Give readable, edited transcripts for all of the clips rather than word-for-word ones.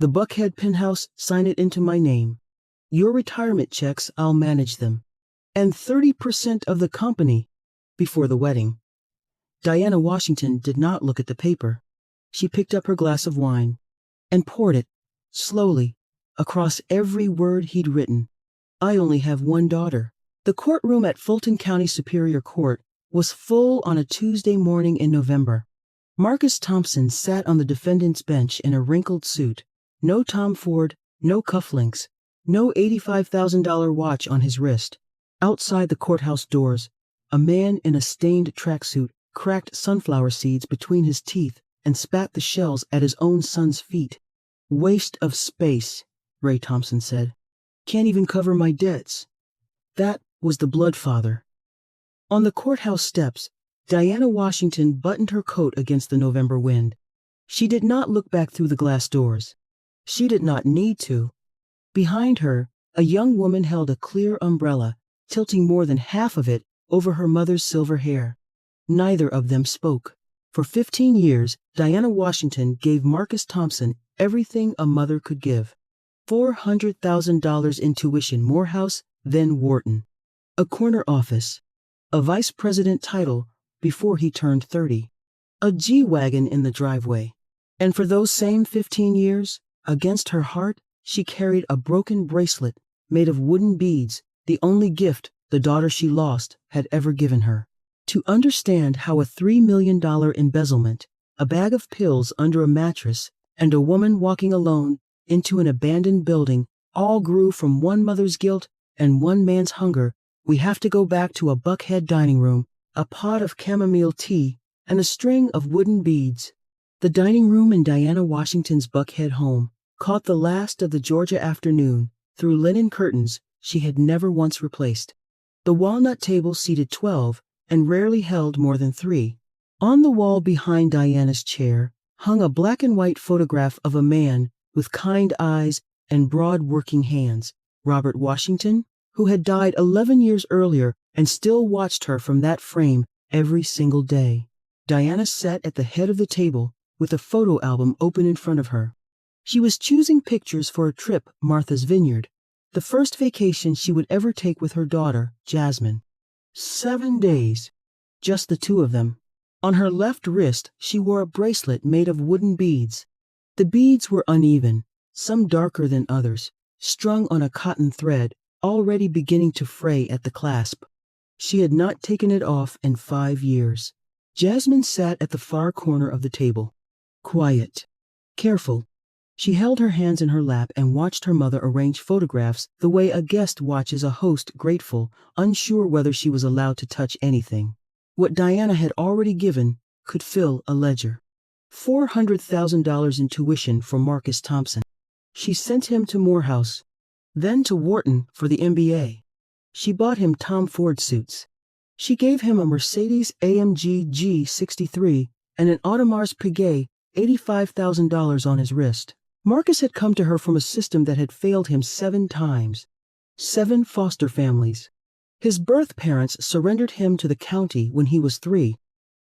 The Buckhead Penthouse, sign it into my name. Your retirement checks, I'll manage them. And 30% of the company before the wedding. Diana Washington did not look at the paper. She picked up her glass of wine and poured it, slowly, across every word he'd written. I only have one daughter. The courtroom at Fulton County Superior Court was full on a Tuesday morning in November. Marcus Thompson sat on the defendant's bench in a wrinkled suit. No Tom Ford, no cufflinks, no $85,000 watch on his wrist. Outside the courthouse doors, a man in a stained tracksuit cracked sunflower seeds between his teeth and spat the shells at his own son's feet. Waste of space, Ray Thompson said. Can't even cover my debts. That was the bloodfather. On the courthouse steps, Diana Washington buttoned her coat against the November wind. She did not look back through the glass doors. She did not need to. Behind her, a young woman held a clear umbrella, tilting more than half of it over her mother's silver hair. Neither of them spoke. For 15 years, Diana Washington gave Marcus Thompson everything a mother could give. $400,000 in tuition, Morehouse, then Wharton. A corner office. A vice president title before he turned 30. A G-Wagon in the driveway. And for those same 15 years, against her heart, she carried a broken bracelet made of wooden beads, the only gift the daughter she lost had ever given her. To understand how a $3 million embezzlement, a bag of pills under a mattress, and a woman walking alone into an abandoned building all grew from one mother's guilt and one man's hunger, we have to go back to a Buckhead dining room, a pot of chamomile tea, and a string of wooden beads. The dining room in Diana Washington's Buckhead home caught the last of the Georgia afternoon through linen curtains she had never once replaced. The walnut table seated 12 and rarely held more than 3. On the wall behind Diana's chair hung a black and white photograph of a man with kind eyes and broad working hands, Robert Washington, who had died 11 years earlier and still watched her from that frame every single day. Diana sat at the head of the table with a photo album open in front of her. She was choosing pictures for a trip, Martha's Vineyard, the first vacation she would ever take with her daughter, Jasmine. 7 days. Just the two of them. On her left wrist, she wore a bracelet made of wooden beads. The beads were uneven, some darker than others, strung on a cotton thread, already beginning to fray at the clasp. She had not taken it off in 5 years. Jasmine sat at the far corner of the table. Quiet. Careful. She held her hands in her lap and watched her mother arrange photographs the way a guest watches a host, grateful, unsure whether she was allowed to touch anything. What Diana had already given could fill a ledger. $400,000 in tuition for Marcus Thompson. She sent him to Morehouse, then to Wharton for the MBA. She bought him Tom Ford suits. She gave him a Mercedes-AMG G63 and an Audemars Piguet, $85,000 on his wrist. Marcus had come to her from a system that had failed him 7 times. 7 foster families. His birth parents surrendered him to the county when he was 3.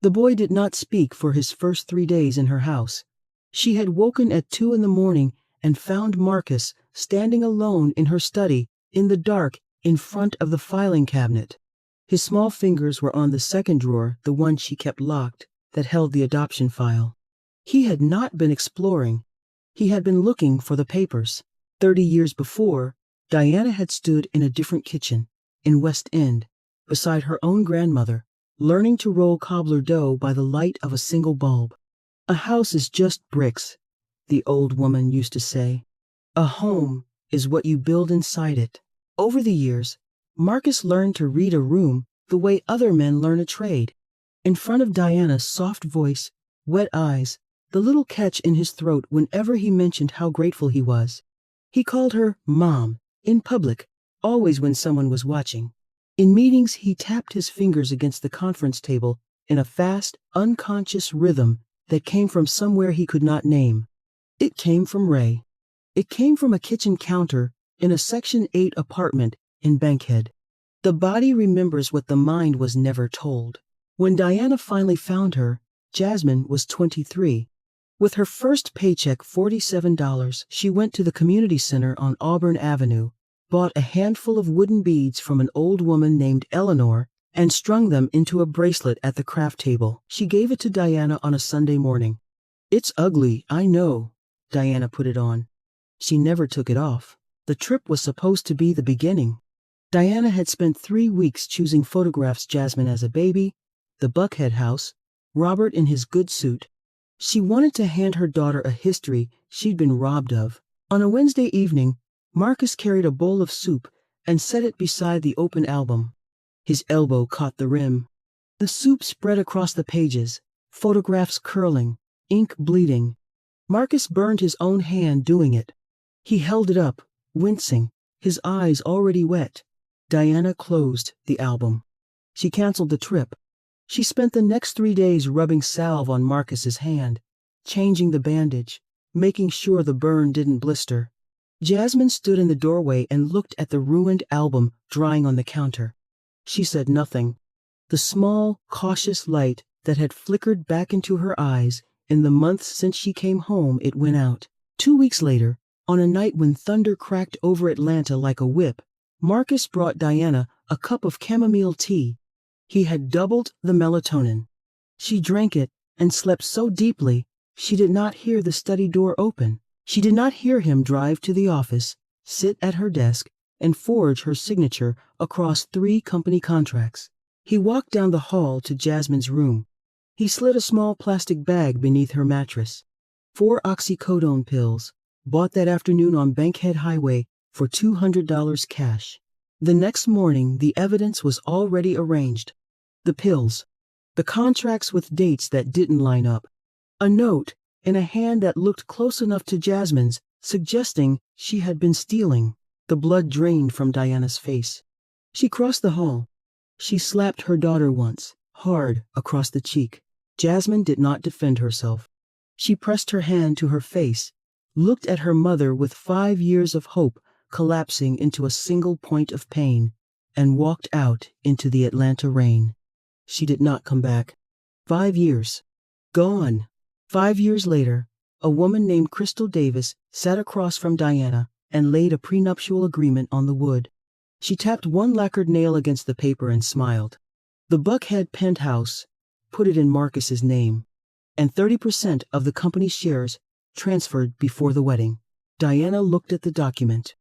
The boy did not speak for his first 3 days in her house. She had woken at 2 in the morning and found Marcus standing alone in her study, in the dark, in front of the filing cabinet. His small fingers were on the second drawer, the one she kept locked, that held the adoption file. He had not been exploring. He had been looking for the papers. 30 years before, Diana had stood in a different kitchen, in West End, beside her own grandmother, learning to roll cobbler dough by the light of a single bulb. A house is just bricks, the old woman used to say. A home is what you build inside it. Over the years, Marcus learned to read a room the way other men learn a trade. In front of Diana's soft voice, wet eyes, the little catch in his throat whenever he mentioned how grateful he was. He called her Mom, in public, always when someone was watching. In meetings, he tapped his fingers against the conference table in a fast, unconscious rhythm that came from somewhere he could not name. It came from Ray. It came from a kitchen counter in a Section 8 apartment in Bankhead. The body remembers what the mind was never told. When Diana finally found her, Jasmine was 23. With her first paycheck, $47, she went to the community center on Auburn Avenue, bought a handful of wooden beads from an old woman named Eleanor, and strung them into a bracelet at the craft table. She gave it to Diana on a Sunday morning. "It's ugly, I know." Diana put it on. She never took it off. The trip was supposed to be the beginning. Diana had spent 3 weeks choosing photographs: Jasmine as a baby, the Buckhead house, Robert in his good suit. She wanted to hand her daughter a history she'd been robbed of. On a Wednesday evening, Marcus carried a bowl of soup and set it beside the open album. His elbow caught the rim. The soup spread across the pages, photographs curling, ink bleeding. Marcus burned his own hand doing it. He held it up, wincing, his eyes already wet. Diana closed the album. She canceled the trip. She spent the next 3 days rubbing salve on Marcus's hand, changing the bandage, making sure the burn didn't blister. Jasmine stood in the doorway and looked at the ruined album drying on the counter. She said nothing. The small, cautious light that had flickered back into her eyes in the months since she came home, it went out. 2 weeks later, on a night when thunder cracked over Atlanta like a whip, Marcus brought Diana a cup of chamomile tea. He had doubled the melatonin. She drank it and slept so deeply she did not hear the study door open. She did not hear him drive to the office, sit at her desk, and forge her signature across 3 company contracts. He walked down the hall to Jasmine's room. He slid a small plastic bag beneath her mattress. 4 oxycodone pills, bought that afternoon on Bankhead Highway for $200 cash. The next morning, the evidence was already arranged. The pills, the contracts with dates that didn't line up, a note in a hand that looked close enough to Jasmine's, suggesting she had been stealing. The blood drained from Diana's face. She crossed the hall. She slapped her daughter once, hard, across the cheek. Jasmine did not defend herself. She pressed her hand to her face, looked at her mother with 5 years of hope collapsing into a single point of pain, and walked out into the Atlanta rain. She did not come back. 5 years. Gone. 5 years later, a woman named Crystal Davis sat across from Diana and laid a prenuptial agreement on the wood. She tapped one lacquered nail against the paper and smiled. The Buckhead Penthouse, put it in Marcus's name, and 30% of the company's shares transferred before the wedding. Diana looked at the document.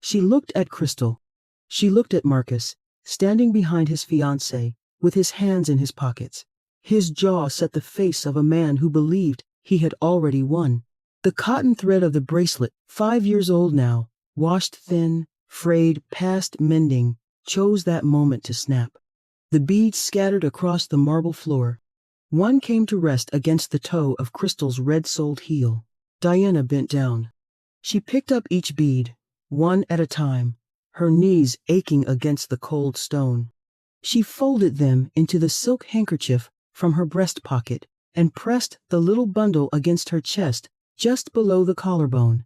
She looked at Crystal. She looked at Marcus, standing behind his fiancée, with his hands in his pockets. His jaw set the face of a man who believed he had already won. The cotton thread of the bracelet, 5 years old now, washed thin, frayed, past mending, chose that moment to snap. The beads scattered across the marble floor. One came to rest against the toe of Crystal's red-soled heel. Diana bent down. She picked up each bead, one at a time, her knees aching against the cold stone. She folded them into the silk handkerchief from her breast pocket and pressed the little bundle against her chest just below the collarbone.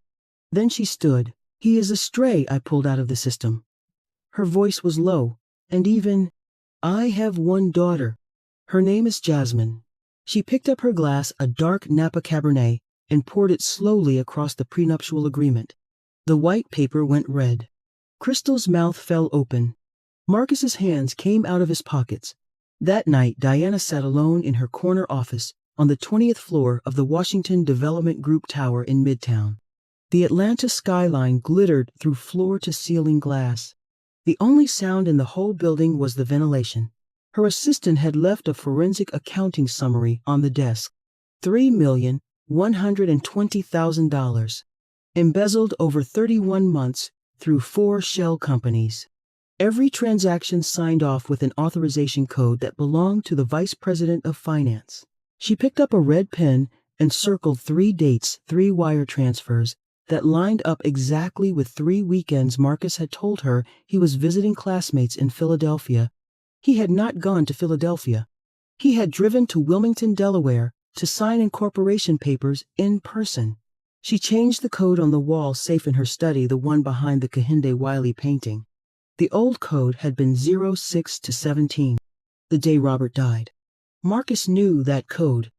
Then she stood. "He is a stray I pulled out of the system." Her voice was low and even. "I have one daughter. Her name is Jasmine." She picked up her glass, a dark Napa Cabernet, and poured it slowly across the prenuptial agreement. The white paper went red. Crystal's mouth fell open. Marcus's hands came out of his pockets. That night, Diana sat alone in her corner office on the 20th floor of the Washington Development Group Tower in Midtown. The Atlanta skyline glittered through floor-to-ceiling glass. The only sound in the whole building was the ventilation. Her assistant had left a forensic accounting summary on the desk. $3,120,000. Embezzled over 31 months through 4 shell companies. Every transaction signed off with an authorization code that belonged to the Vice President of Finance. She picked up a red pen and circled 3 dates, 3 wire transfers that lined up exactly with 3 weekends Marcus had told her he was visiting classmates in Philadelphia. He had not gone to Philadelphia. He had driven to Wilmington, Delaware, to sign incorporation papers in person. She changed the code on the wall safe in her study, the one behind the Kehinde Wiley painting. The old code had been 06 to 17, the day Robert died. Marcus knew that code.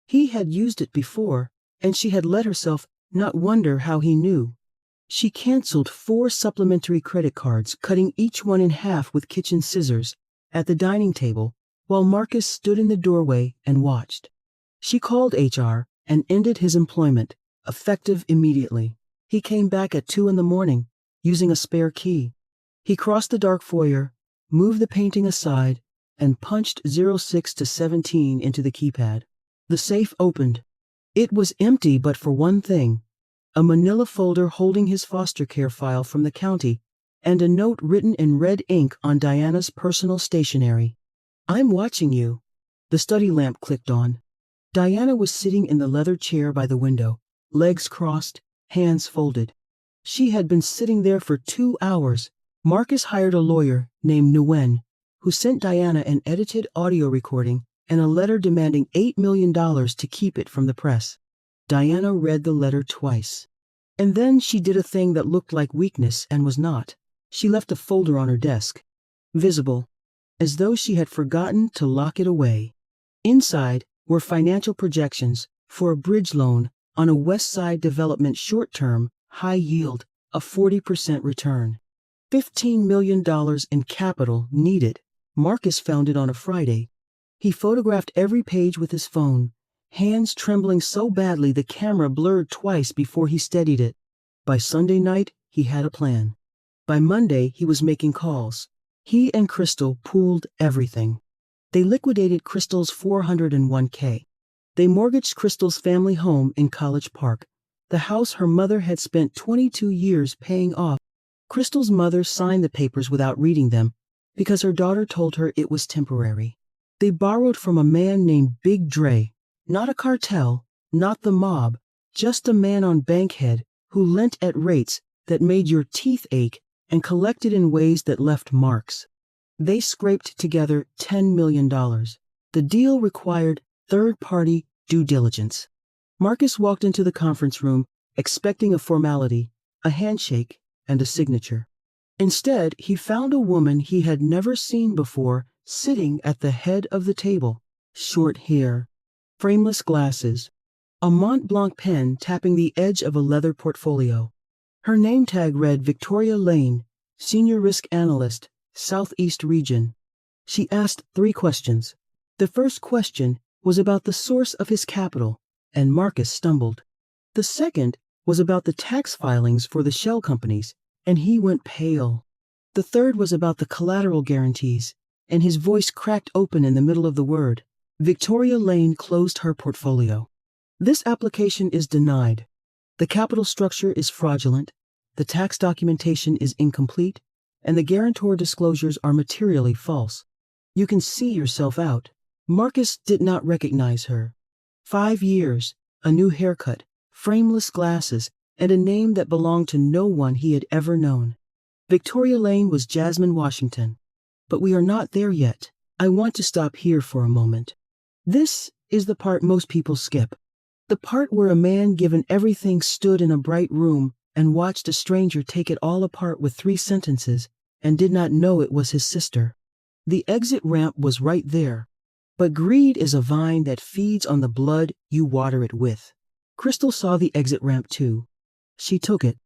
He had used it before, and she had let herself not wonder how he knew. She canceled 4 supplementary credit cards, cutting each one in half with kitchen scissors, at the dining table, while Marcus stood in the doorway and watched. She called HR and ended his employment, effective immediately. He came back at 2 in the morning, using a spare key. He crossed the dark foyer, moved the painting aside, and punched 06 to 17 into the keypad. The safe opened. It was empty but for one thing: a manila folder holding his foster care file from the county, and a note written in red ink on Diana's personal stationery. "I'm watching you." The study lamp clicked on. Diana was sitting in the leather chair by the window, legs crossed, hands folded. She had been sitting there for 2 hours. Marcus hired a lawyer named Nguyen, who sent Diana an edited audio recording and a letter demanding $8 million to keep it from the press. Diana read the letter twice. And then she did a thing that looked like weakness and was not. She left a folder on her desk, visible, as though she had forgotten to lock it away. Inside were financial projections for a bridge loan on a West Side development, short-term, high-yield, a 40% return. $15 million in capital needed. Marcus found it on a Friday. He photographed every page with his phone, hands trembling so badly the camera blurred twice before he steadied it. By Sunday night, he had a plan. By Monday, he was making calls. He and Crystal pooled everything. They liquidated Crystal's $401k. They mortgaged Crystal's family home in College Park, the house her mother had spent 22 years paying off. Crystal's mother signed the papers without reading them because her daughter told her it was temporary. They borrowed from a man named Big Dre, not a cartel, not the mob, just a man on Bankhead who lent at rates that made your teeth ache and collected in ways that left marks. They scraped together $10 million. The deal required third-party due diligence. Marcus walked into the conference room expecting a formality, a handshake, and a signature. Instead, he found a woman he had never seen before sitting at the head of the table. Short hair, frameless glasses, a Mont Blanc pen tapping the edge of a leather portfolio. Her name tag read Victoria Lane, Senior Risk Analyst, Southeast Region. She asked 3 questions. The first question was about the source of his capital, and Marcus stumbled. The second was about the tax filings for the shell companies, and he went pale. The third was about the collateral guarantees, and his voice cracked open in the middle of the word. Victoria Lane closed her portfolio. "This application is denied. The capital structure is fraudulent, the tax documentation is incomplete, and the guarantor disclosures are materially false. You can see yourself out." Marcus did not recognize her. 5 years, a new haircut, frameless glasses, and a name that belonged to no one he had ever known. Victoria Lane was Jasmine Washington. "But we are not there yet. I want to stop here for a moment. This is the part most people skip. The part where a man given everything stood in a bright room and watched a stranger take it all apart with 3 sentences and did not know it was his sister. The exit ramp was right there. But greed is a vine that feeds on the blood you water it with. Crystal saw the exit ramp too. She took it.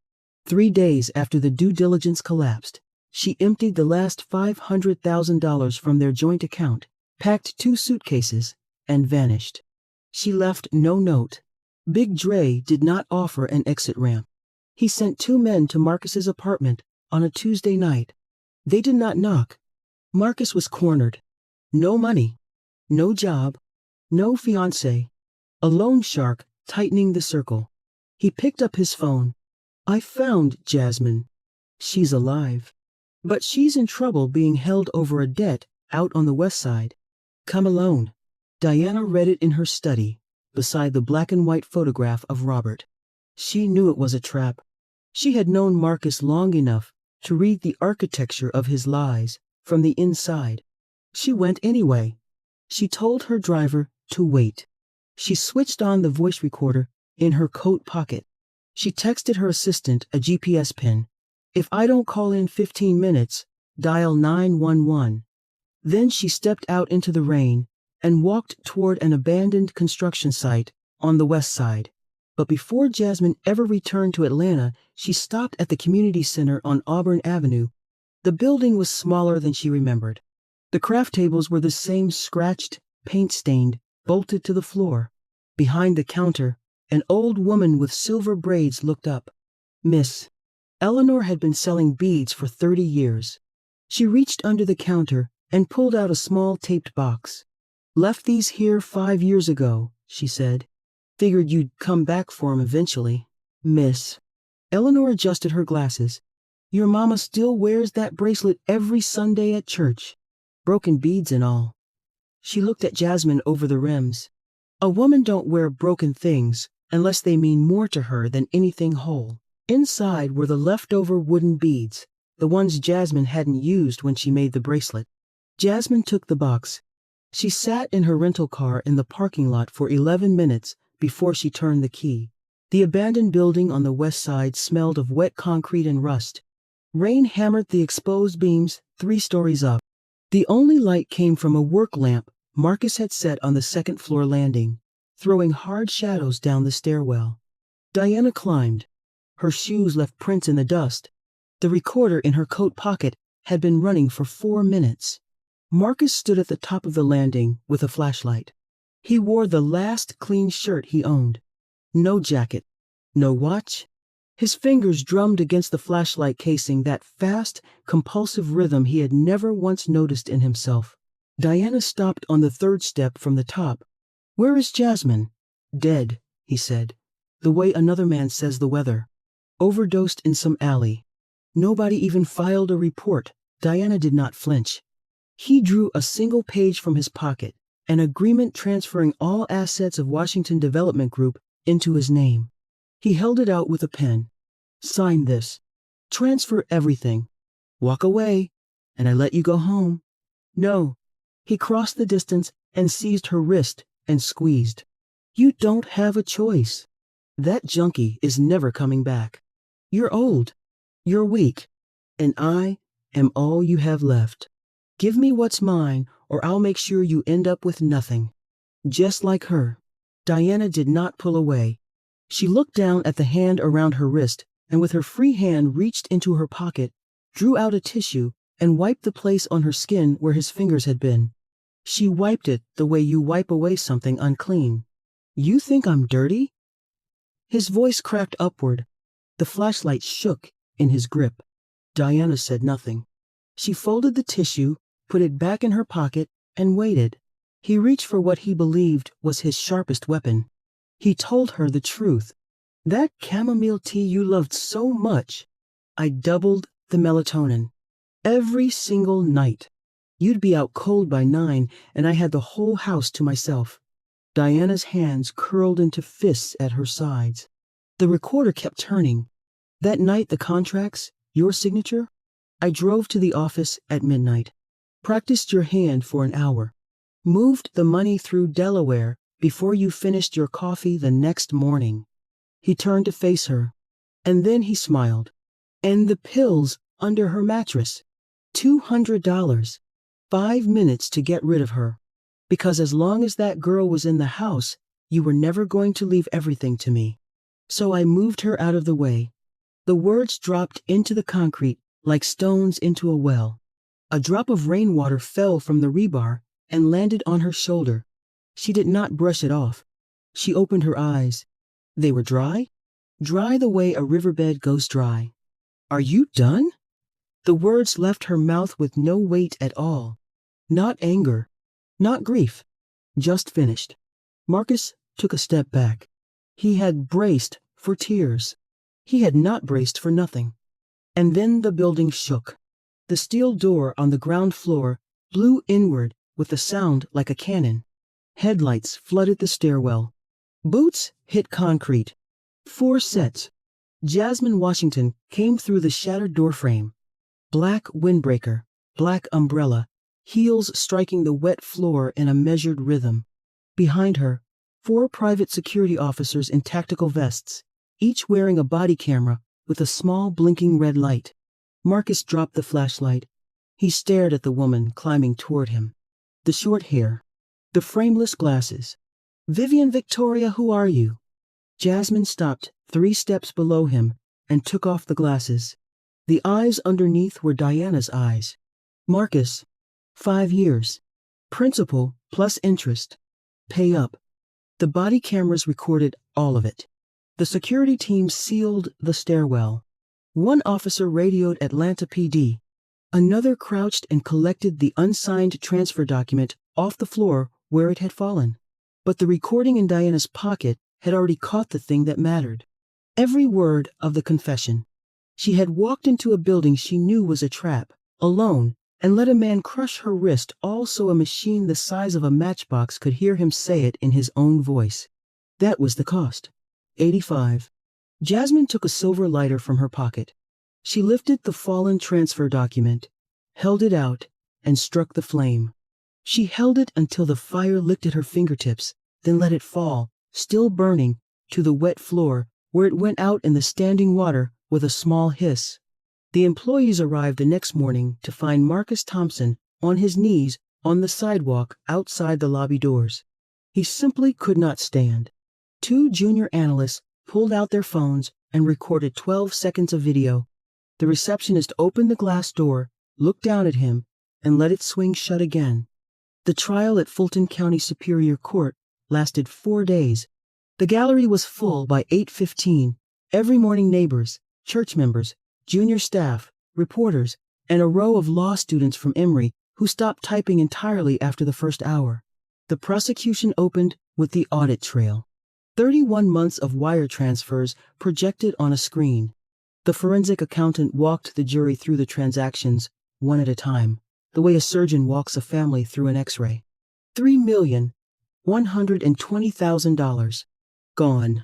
3 days after the due diligence collapsed, she emptied the last $500,000 from their joint account, packed 2 suitcases, and vanished. She left no note. Big Dre did not offer an exit ramp. He sent 2 men to Marcus's apartment on a Tuesday night. They did not knock. Marcus was cornered. No money, no job, no fiancé. A loan shark tightening the circle. He picked up his phone. "I found Jasmine. She's alive. But she's in trouble being held over a debt out on the West Side. Come alone." Diana read it in her study, beside the black and white photograph of Robert. She knew it was a trap. She had known Marcus long enough to read the architecture of his lies from the inside. She went anyway. She told her driver to wait. She switched on the voice recorder in her coat pocket. She texted her assistant a GPS pin. "If I don't call in 15 minutes, dial 911. Then she stepped out into the rain and walked toward an abandoned construction site on the West Side. But before Jasmine ever returned to Atlanta, she stopped at the community center on Auburn Avenue. The building was smaller than she remembered. The craft tables were the same, scratched, paint-stained, bolted to the floor. Behind the counter, an old woman with silver braids looked up. Miss Eleanor had been selling beads for 30 years. She reached under the counter and pulled out a small taped box. "Left these here 5 years ago," she said. "Figured you'd come back for 'em eventually." Miss Eleanor adjusted her glasses. "Your mama still wears that bracelet every Sunday at church. Broken beads and all." She looked at Jasmine over the rims. A woman don't wear broken things unless they mean more to her than anything whole. Inside were the leftover wooden beads, the ones Jasmine hadn't used when she made the bracelet. Jasmine took the box. She sat in her rental car in the parking lot for 11 minutes before she turned the key. The abandoned building on the west side smelled of wet concrete and rust. Rain hammered the exposed beams 3 stories up. The only light came from a work lamp Marcus had set on the second-floor landing, throwing hard shadows down the stairwell. Diana climbed. Her shoes left prints in the dust. The recorder in her coat pocket had been running for 4 minutes. Marcus stood at the top of the landing with a flashlight. He wore the last clean shirt he owned. No jacket. No watch. His fingers drummed against the flashlight casing, that fast, compulsive rhythm he had never once noticed in himself. Diana stopped on the 3rd step from the top. "Where is Jasmine?" "Dead," he said, the way another man says the weather. "Overdosed in some alley. Nobody even filed a report." Diana did not flinch. He drew a single page from his pocket, an agreement transferring all assets of Washington Development Group into his name. He held it out with a pen. "Sign this. Transfer everything. Walk away, and I let you go home." "No." He crossed the distance and seized her wrist and squeezed. "You don't have a choice. That junkie is never coming back. You're old. You're weak. And I am all you have left. Give me what's mine, or I'll make sure you end up with nothing. Just like her." Diana did not pull away. She looked down at the hand around her wrist, and with her free hand reached into her pocket, drew out a tissue, and wiped the place on her skin where his fingers had been. She wiped it the way you wipe away something unclean. "You think I'm dirty?" His voice cracked upward. The flashlight shook in his grip. Diana said nothing. She folded the tissue, put it back in her pocket, and waited. He reached for what he believed was his sharpest weapon. He told her the truth. "That chamomile tea you loved so much, I doubled the melatonin. Every single night. You'd be out cold by 9, and I had the whole house to myself." Diana's hands curled into fists at her sides. The recorder kept turning. "That night, the contracts, your signature? I drove to the office at midnight. Practiced your hand for an hour. Moved the money through Delaware before you finished your coffee the next morning." He turned to face her. And then he smiled. "And the pills under her mattress. $200. 5 minutes to get rid of her. Because as long as that girl was in the house, you were never going to leave everything to me. So I moved her out of the way." The words dropped into the concrete like stones into a well. A drop of rainwater fell from the rebar and landed on her shoulder. She did not brush it off. She opened her eyes. They were dry? Dry the way a riverbed goes dry. "Are you done?" The words left her mouth with no weight at all. Not anger. Not grief. Just finished. Marcus took a step back. He had braced for tears. He had not braced for nothing. And then the building shook. The steel door on the ground floor blew inward with a sound like a cannon. Headlights flooded the stairwell. Boots hit concrete. 4 sets. Jasmine Washington came through the shattered doorframe. Black windbreaker, black umbrella, heels striking the wet floor in a measured rhythm. Behind her, 4 private security officers in tactical vests, each wearing a body camera with a small blinking red light. Marcus dropped the flashlight. He stared at the woman climbing toward him. The short hair, the frameless glasses. "Vivian Victoria, who are you?" Jasmine stopped 3 steps below him and took off the glasses. The eyes underneath were Diana's eyes. Marcus, 5 years. Principal plus interest. Pay up. The body cameras recorded all of it. The security team sealed the stairwell. One officer radioed Atlanta PD. Another crouched and collected the unsigned transfer document off the floor where it had fallen. But the recording in Diana's pocket had already caught the thing that mattered. Every word of the confession. She had walked into a building she knew was a trap, alone, and let a man crush her wrist, all so a machine the size of a matchbox could hear him say it in his own voice. That was the cost. $85. Jasmine took a silver lighter from her pocket. She lifted the fallen transfer document, held it out, and struck the flame. She held it until the fire licked at her fingertips, then let it fall, still burning, to the wet floor, where it went out in the standing water with a small hiss. The employees arrived the next morning to find Marcus Thompson on his knees on the sidewalk outside the lobby doors. He simply could not stand. 2 junior analysts pulled out their phones and recorded 12 seconds of video. The receptionist opened the glass door, looked down at him, and let it swing shut again. The trial at Fulton County Superior Court lasted 4 days. The gallery was full by 8:15. Every morning neighbors, church members, junior staff, reporters, and a row of law students from Emory who stopped typing entirely after the first hour. The prosecution opened with the audit trail. 31 months of wire transfers projected on a screen. The forensic accountant walked the jury through the transactions, one at a time, the way a surgeon walks a family through an X-ray. $3,120,000. Gone.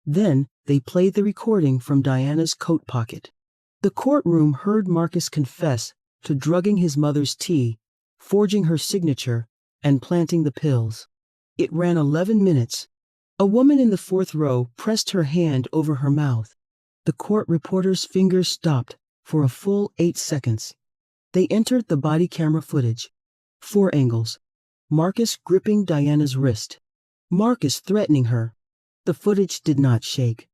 Then they played the recording from Diana's coat pocket. The courtroom heard Marcus confess to drugging his mother's tea, forging her signature, and planting the pills. It ran 11 minutes. A woman in the 4th row pressed her hand over her mouth. The court reporter's fingers stopped for a full 8 seconds. They entered the body camera footage. 4 angles. Marcus gripping Diana's wrist. Marcus threatening her. The footage did not shake,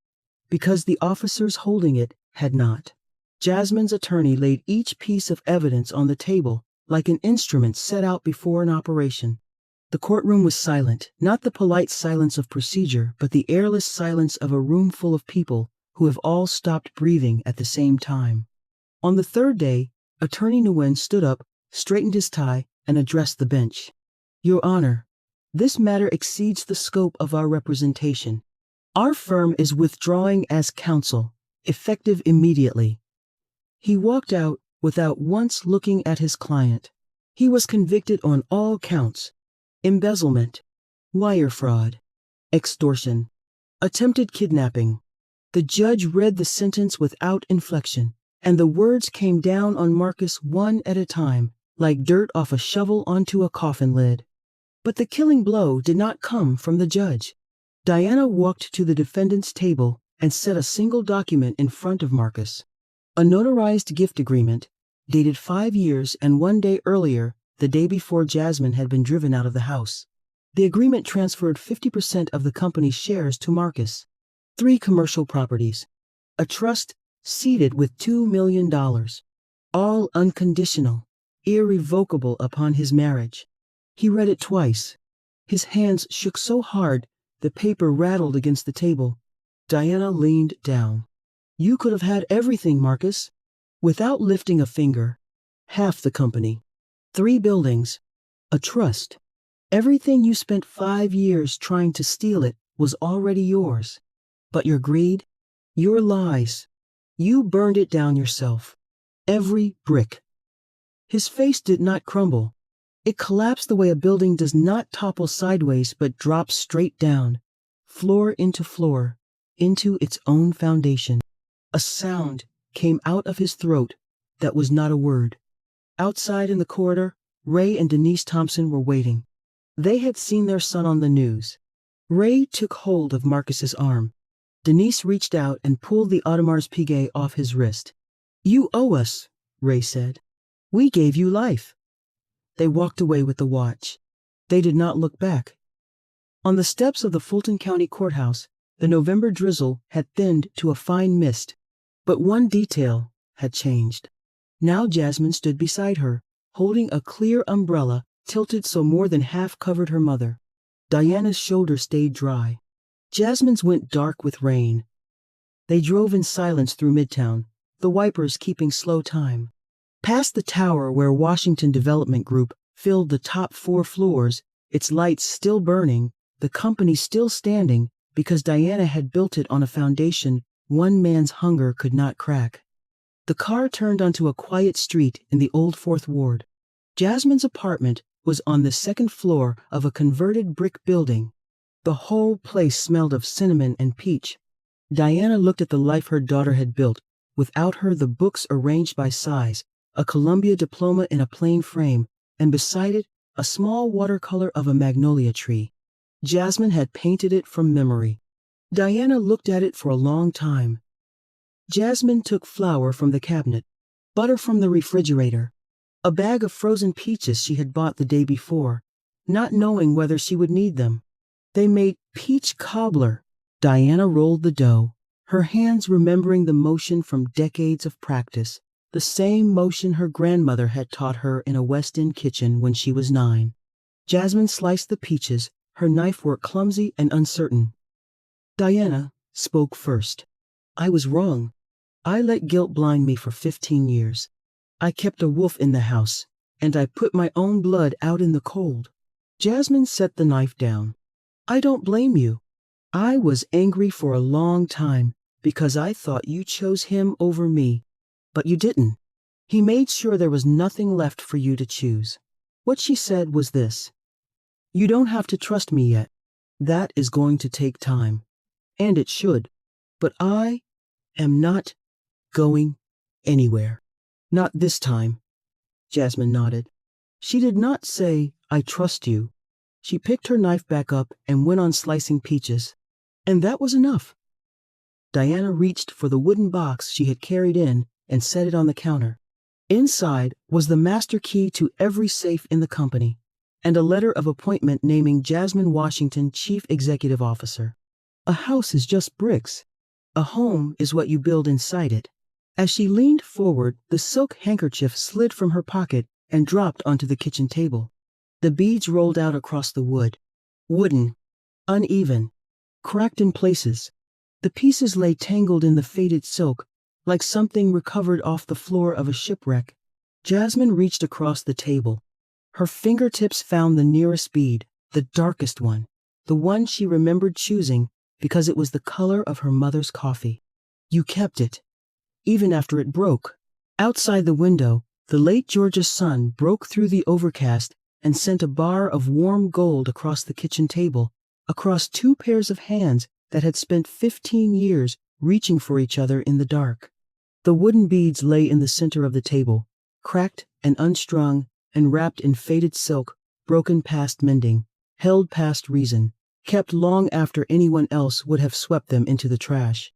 because the officers holding it had not. Jasmine's attorney laid each piece of evidence on the table like an instrument set out before an operation. The courtroom was silent, not the polite silence of procedure, but the airless silence of a room full of people who have all stopped breathing at the same time. On the 3rd day, Attorney Nguyen stood up, straightened his tie, and addressed the bench. Your Honor, this matter exceeds the scope of our representation. Our firm is withdrawing as counsel, effective immediately. He walked out without once looking at his client. He was convicted on all counts: embezzlement, wire fraud, extortion, attempted kidnapping. The judge read the sentence without inflection, and the words came down on Marcus one at a time, like dirt off a shovel onto a coffin lid. But the killing blow did not come from the judge. Diana walked to the defendant's table and set a single document in front of Marcus. A notarized gift agreement, dated 5 years and 1 day earlier, the day before Jasmine had been driven out of the house. The agreement transferred 50% of the company's shares to Marcus. 3 commercial properties. A trust seated with $2 million. All unconditional, irrevocable upon his marriage. He read it twice. His hands shook so hard the paper rattled against the table. Diana leaned down. You could have had everything, Marcus. Without lifting a finger. Half the company. 3 buildings. A trust. Everything you spent 5 years trying to steal it was already yours. But your greed, your lies, you burned it down yourself. Every brick. His face did not crumble. It collapsed the way a building does not topple sideways but drops straight down, floor, into its own foundation. A sound came out of his throat that was not a word. Outside in the corridor, Ray and Denise Thompson were waiting. They had seen their son on the news. Ray took hold of Marcus's arm. Denise reached out and pulled the Audemars Piguet off his wrist. You owe us, Ray said. We gave you life. They walked away with the watch. They did not look back. On the steps of the Fulton County Courthouse, The November drizzle had thinned to a fine mist, but one detail had changed. Now Jasmine stood beside her, holding a clear umbrella tilted so more than half covered her mother. Diana's shoulder stayed dry. Jasmine's went dark with rain. They drove in silence through Midtown, the wipers keeping slow time. Past the tower where Washington Development Group filled the top 4 floors, its lights still burning, the company still standing, because Diana had built it on a foundation one man's hunger could not crack. The car turned onto a quiet street in the old 4th Ward. Jasmine's apartment was on the 2nd floor of a converted brick building. The whole place smelled of cinnamon and peach. Diana looked at the life her daughter had built, without her the books arranged by size, a Columbia diploma in a plain frame, and beside it, a small watercolor of a magnolia tree. Jasmine had painted it from memory. Diana looked at it for a long time. Jasmine took flour from the cabinet, butter from the refrigerator, a bag of frozen peaches she had bought the day before, not knowing whether she would need them. They made peach cobbler. Diana rolled the dough, her hands remembering the motion from decades of practice, the same motion her grandmother had taught her in a West End kitchen when she was 9. Jasmine sliced the peaches, her knife work clumsy and uncertain. Diana spoke first. I was wrong. I let guilt blind me for 15 years. I kept a wolf in the house, and I put my own blood out in the cold. Jasmine set the knife down. I don't blame you. I was angry for a long time because I thought you chose him over me, but you didn't. He made sure there was nothing left for you to choose. What she said was this: you don't have to trust me yet. That is going to take time. And it should. But I am not going anywhere. Not this time. Jasmine nodded. She did not say, I trust you. She picked her knife back up and went on slicing peaches. And that was enough. Diana reached for the wooden box she had carried in and set it on the counter. Inside was the master key to every safe in the company, and a letter of appointment naming Jasmine Washington Chief Executive Officer. A house is just bricks. A home is what you build inside it. As she leaned forward, the silk handkerchief slid from her pocket and dropped onto the kitchen table. The beads rolled out across the wood. Wooden, uneven, cracked in places. The pieces lay tangled in the faded silk, like something recovered off the floor of a shipwreck. Jasmine reached across the table. Her fingertips found the nearest bead, the darkest one, the one she remembered choosing because it was the color of her mother's coffee. You kept it, even after it broke. Outside the window, the late Georgia's sun broke through the overcast and sent a bar of warm gold across the kitchen table, across 2 pairs of hands that had spent 15 years reaching for each other in the dark. The wooden beads lay in the center of the table, cracked and unstrung and wrapped in faded silk, broken past mending, held past reason, kept long after anyone else would have swept them into the trash.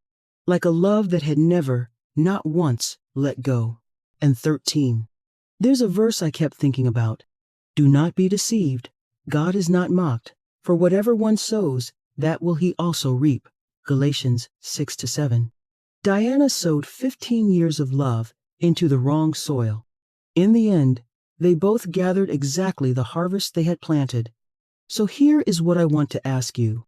Like a love that had never, not once, let go. And 13. There's a verse I kept thinking about. Do not be deceived. God is not mocked. For whatever one sows, that will he also reap. Galatians 6-7. Diana sowed 15 years of love into the wrong soil. In the end, they both gathered exactly the harvest they had planted. So here is what I want to ask you.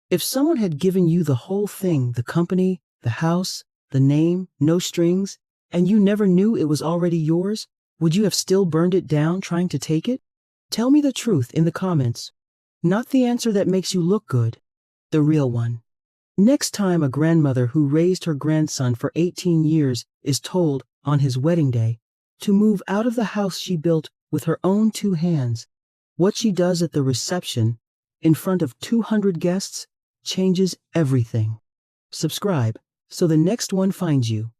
If someone had given you the whole thing, the company, the house, the name, no strings, and you never knew it was already yours, would you have still burned it down trying to take it? Tell me the truth in the comments. Not the answer that makes you look good, the real one. Next time a grandmother who raised her grandson for 18 years is told, on his wedding day, to move out of the house she built with her own 2 hands, what she does at the reception, in front of 200 guests, changes everything. Subscribe so the next one finds you.